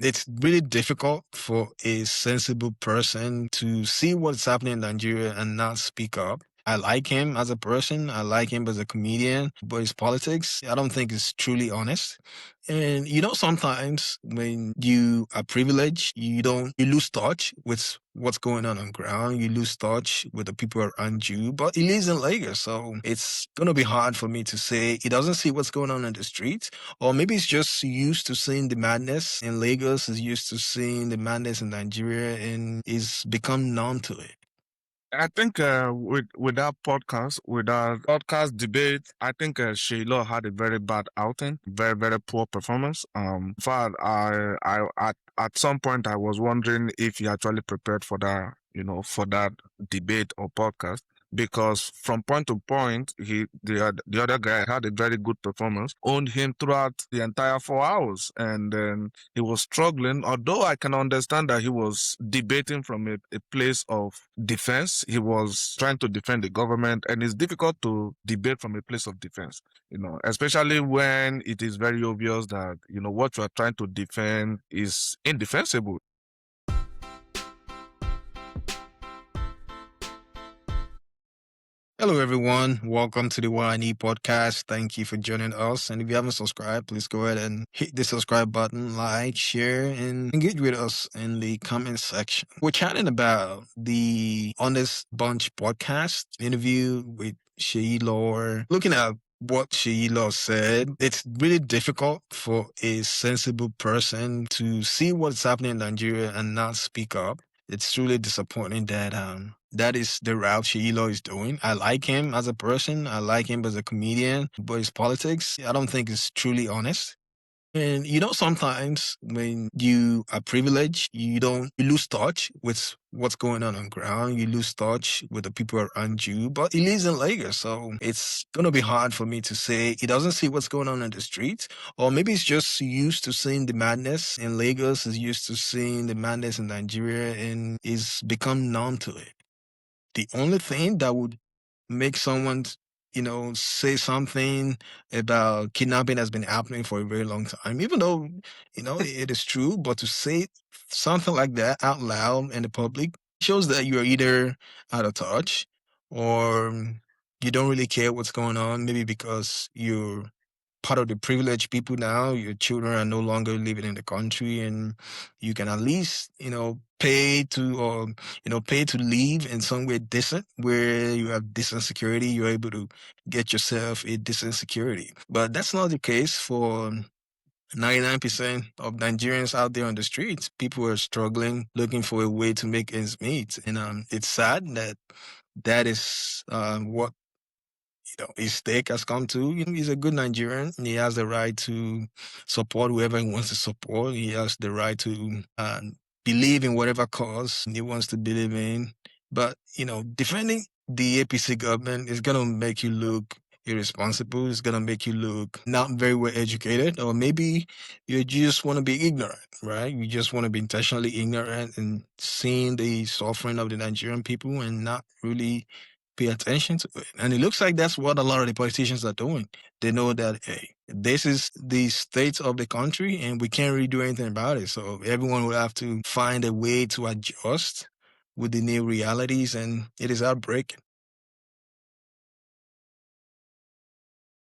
It's really difficult for a sensible person to see what's happening in Nigeria and not speak up. I like him as a person. I like him as a comedian, but his politics, I don't think is truly honest. And sometimes when you are privileged, you lose touch with what's going on ground. You lose touch with the people around you. But he lives in Lagos, so it's gonna be hard for me to say he doesn't see what's going on in the streets. Or maybe he's just used to seeing the madness in Lagos, is used to seeing the madness in Nigeria, and is become numb to it. I think with that podcast debate, I think Seyi Law had a very bad outing, very poor performance. In fact, at some point I was wondering if he actually prepared for that, for that debate or podcast. Because from point to point, the other guy had a very good performance, owned him throughout the entire 4 hours, and then he was struggling. Although I can understand that he was debating from a place of defense, he was trying to defend the government, and it's difficult to debate from a place of defense, especially when it is very obvious that, what you are trying to defend is indefensible. Hello, everyone. Welcome to the What I Need podcast. Thank you for joining us. And if you haven't subscribed, please go ahead and hit the subscribe button, like, share, and engage with us in the comment section. We're chatting about the Honest Bunch podcast interview with Seyi Law, looking at what Seyi Law said. It's really difficult for a sensible person to see what's happening in Nigeria and not speak up. It's truly disappointing that that is the route Seyi Law is doing. I like him as a person. I like him as a comedian, but his politics, I don't think is truly honest. And sometimes when you are privileged, you lose touch with what's going on ground. You lose touch with the people around you. But he lives in Lagos, so it's gonna be hard for me to say he doesn't see what's going on in the streets. Or maybe he's just used to seeing the madness in Lagos, is used to seeing the madness in Nigeria, and is become numb to it. The only thing that would make someone, say something about kidnapping has been happening for a very long time, even though, it is true, but to say something like that out loud in the public shows that you're either out of touch or you don't really care what's going on, maybe because you're part of the privileged people now. Your children are no longer living in the country, and you can at least, pay to live in somewhere decent where you have decent security. You're able to get yourself a decent security. But that's not the case for 99% of Nigerians out there on the streets. People are struggling, looking for a way to make ends meet. And it's sad that that is what his stake has come to. He's a good Nigerian. He has the right to support whoever he wants to support. He has the right to believe in whatever cause he wants to believe in. But, defending the APC government is going to make you look irresponsible. It's going to make you look not very well educated, or maybe you just want to be ignorant, right? You just want to be intentionally ignorant and seeing the suffering of the Nigerian people and not really pay attention to it. And it looks like that's what a lot of the politicians are doing. They know that, hey, this is the state of the country and we can't really do anything about it. So everyone will have to find a way to adjust with the new realities, and it is heartbreaking.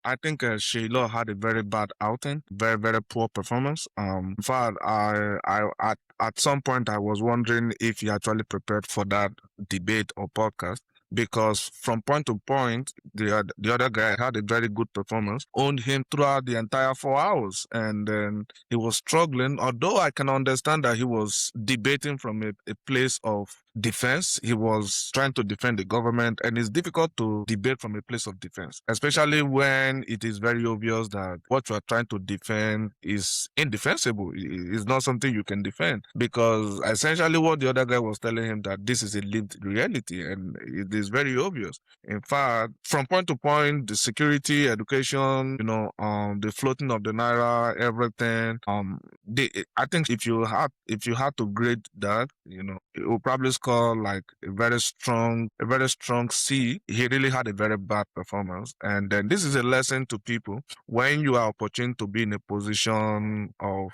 I think Seyi Law had a very bad outing, very poor performance. In fact, at some point I was wondering if he actually prepared for that debate or podcast. Because from point to point, the other guy had a very good performance, owned him throughout the entire 4 hours, and then he was struggling. Although I can understand that he was debating from a place of defense, he was trying to defend the government, and it's difficult to debate from a place of defense, especially when it is very obvious that what you are trying to defend is indefensible. It's not something you can defend, because essentially what the other guy was telling him, that this is a lived reality, and it is very obvious. In fact, from point to point, the security, education, the floating of the naira, everything. I think if you had to grade that, it will probably score call like a very strong C, he really had a very bad performance. And then this is a lesson to people when you are opportune to be in a position of,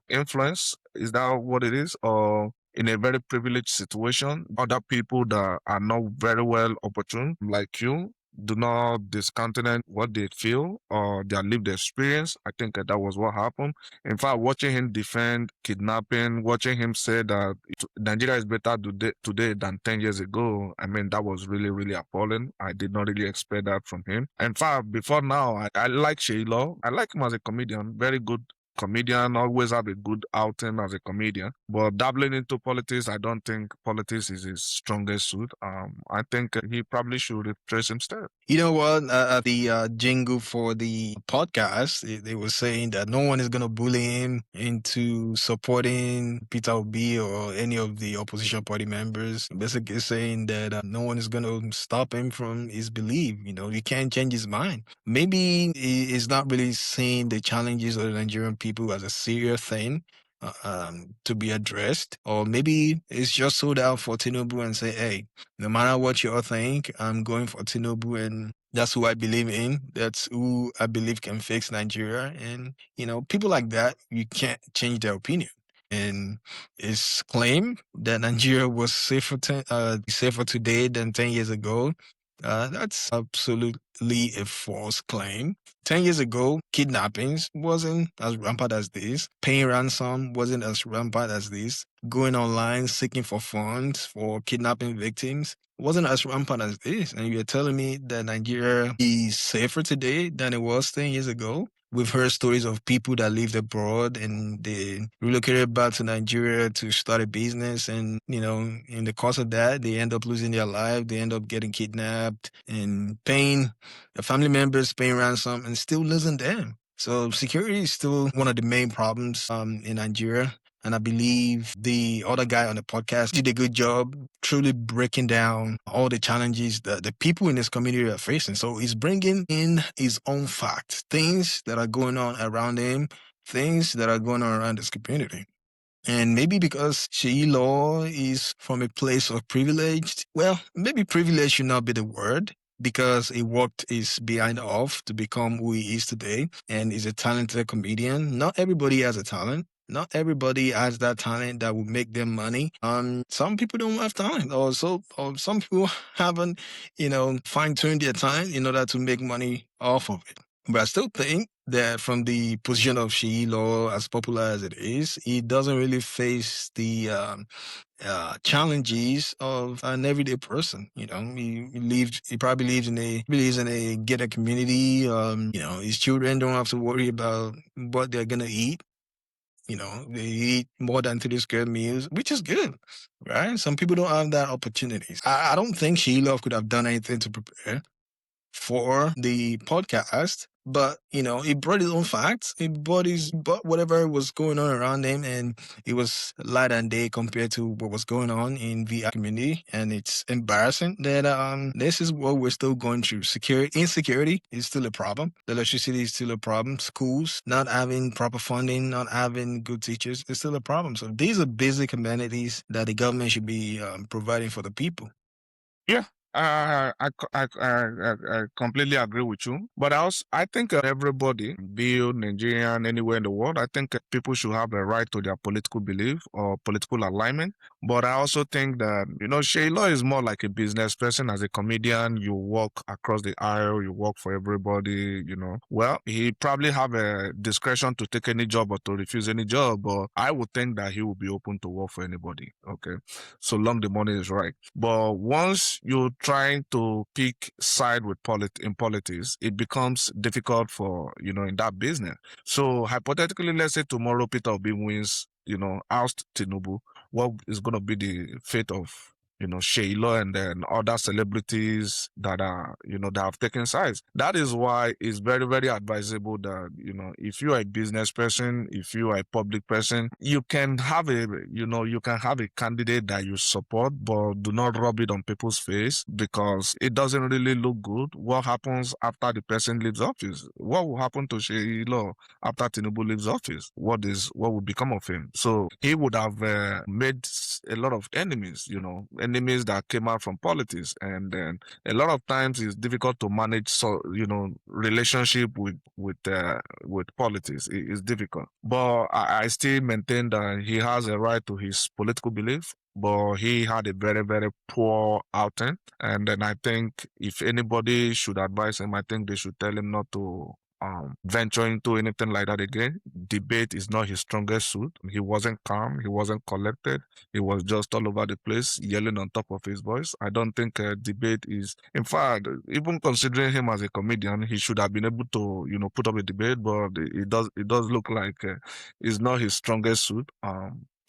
influence. Is that what it is? Or in a very privileged situation, other people that are not very well opportune, like you, do not discountenance what they feel or their lived experience. I think that was what happened. In fact, watching him defend kidnapping, watching him say that Nigeria is better today than 10 years ago, I mean, that was really, really appalling. I did not really expect that from him. In fact, before now, I like Seyi Law. I like him as a comedian, very good comedian, always have a good outing as a comedian. But dabbling into politics, I don't think politics is his strongest suit. I think he probably should retrace himself. You know what? The jingle for the podcast, they were saying that no one is going to bully him into supporting Peter Obi or any of the opposition party members. Basically saying that no one is going to stop him from his belief. You can't change his mind. Maybe he is not really seeing the challenges of the Nigerian people as a serious thing to be addressed, or maybe it's just sold out for Tinubu and say, hey, no matter what you all think, I'm going for Tinubu, and that's who I believe in. That's who I believe can fix Nigeria. And, people like that, you can't change their opinion. And it's claimed that Nigeria was safer today than 10 years ago. That's absolutely a false claim. 10 years ago, kidnappings wasn't as rampant as this. Paying ransom wasn't as rampant as this. Going online seeking for funds for kidnapping victims wasn't as rampant as this. And you're telling me that Nigeria is safer today than it was 10 years ago? We've heard stories of people that lived abroad and they relocated back to Nigeria to start a business. And, in the course of that, they end up losing their life. They end up getting kidnapped and paying the family members, paying ransom and still losing them. So security is still one of the main problems in Nigeria. And I believe the other guy on the podcast did a good job truly breaking down all the challenges that the people in this community are facing. So he's bringing in his own facts, things that are going on around him, things that are going on around this community. And maybe because Seyi Law is from a place of privilege, well, maybe privilege should not be the word, because he worked his behind off to become who he is today and is a talented comedian. Not everybody has a talent. Not everybody has that talent that will make them money. Some people don't have talent, or some people haven't, fine-tuned their talent in order to make money off of it. But I still think that from the position of Seyi Law, as popular as it is, he doesn't really face the challenges of an everyday person. He probably lives in a gated community. His children don't have to worry about what they're gonna eat. They eat more than 3 square meals, which is good, right? Some people don't have that opportunity. I don't think Seyi Law could have done anything to prepare for the podcast, but he brought his own facts. He brought whatever was going on around him, and it was light and day compared to what was going on in the community. And it's embarrassing that this is what we're still going through. Insecurity is still a problem. The electricity is still a problem. Schools not having proper funding, not having good teachers is still a problem. So these are basic amenities that the government should be providing for the people. Yeah, I completely agree with you. But I think everybody, be you Nigerian, anywhere in the world, I think people should have a right to their political belief or political alignment. But I also think that, Seyi Law is more like a business person. As a comedian, you walk across the aisle, you work for everybody, Well, he probably have a discretion to take any job or to refuse any job, but I would think that he would be open to work for anybody, okay? So long the money is right. But once you're trying to pick side with in politics, it becomes difficult for, in that business. So hypothetically, let's say tomorrow Peter Obi wins, oust Tinubu, what is going to be the fate of Seyi Law and then other celebrities that are, that have taken sides. That is why it's very, very advisable that, if you are a business person, if you are a public person, you can have a candidate that you support, but do not rub it on people's face because it doesn't really look good. What happens after the person leaves office? What will happen to Seyi Law after Tinubu leaves office? What will become of him? So he would have made has a lot of enemies, enemies that came out from politics. And then a lot of times it's difficult to manage, relationship with politics. It's difficult. But I still maintain that he has a right to his political belief, but he had a very, very poor outing. And then I think if anybody should advise him, I think they should tell him not to venture into anything like that again. Debate is not his strongest suit. He wasn't calm. He wasn't collected. He was just all over the place, yelling on top of his voice. I don't think debate is, in fact, even considering him as a comedian, he should have been able to, put up a debate, but it does look like it's not his strongest suit.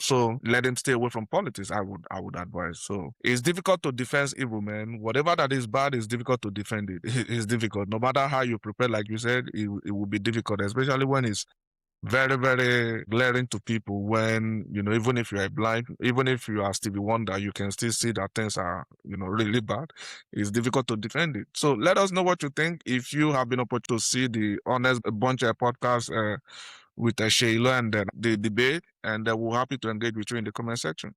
So let him stay away from politics. I would advise. So it's difficult to defend evil, man. Whatever that is bad is difficult to defend it. It's difficult. No matter how you prepare, like you said, it will be difficult, especially when it's very, very glaring to people. When, even if you are blind, even if you are Stevie Wonder, you can still see that things are, really bad. It's difficult to defend it. So let us know what you think. If you have been able to see the Honest Bunch podcast with Seyi Law and then the debate, and we're happy to engage with you in the comment section.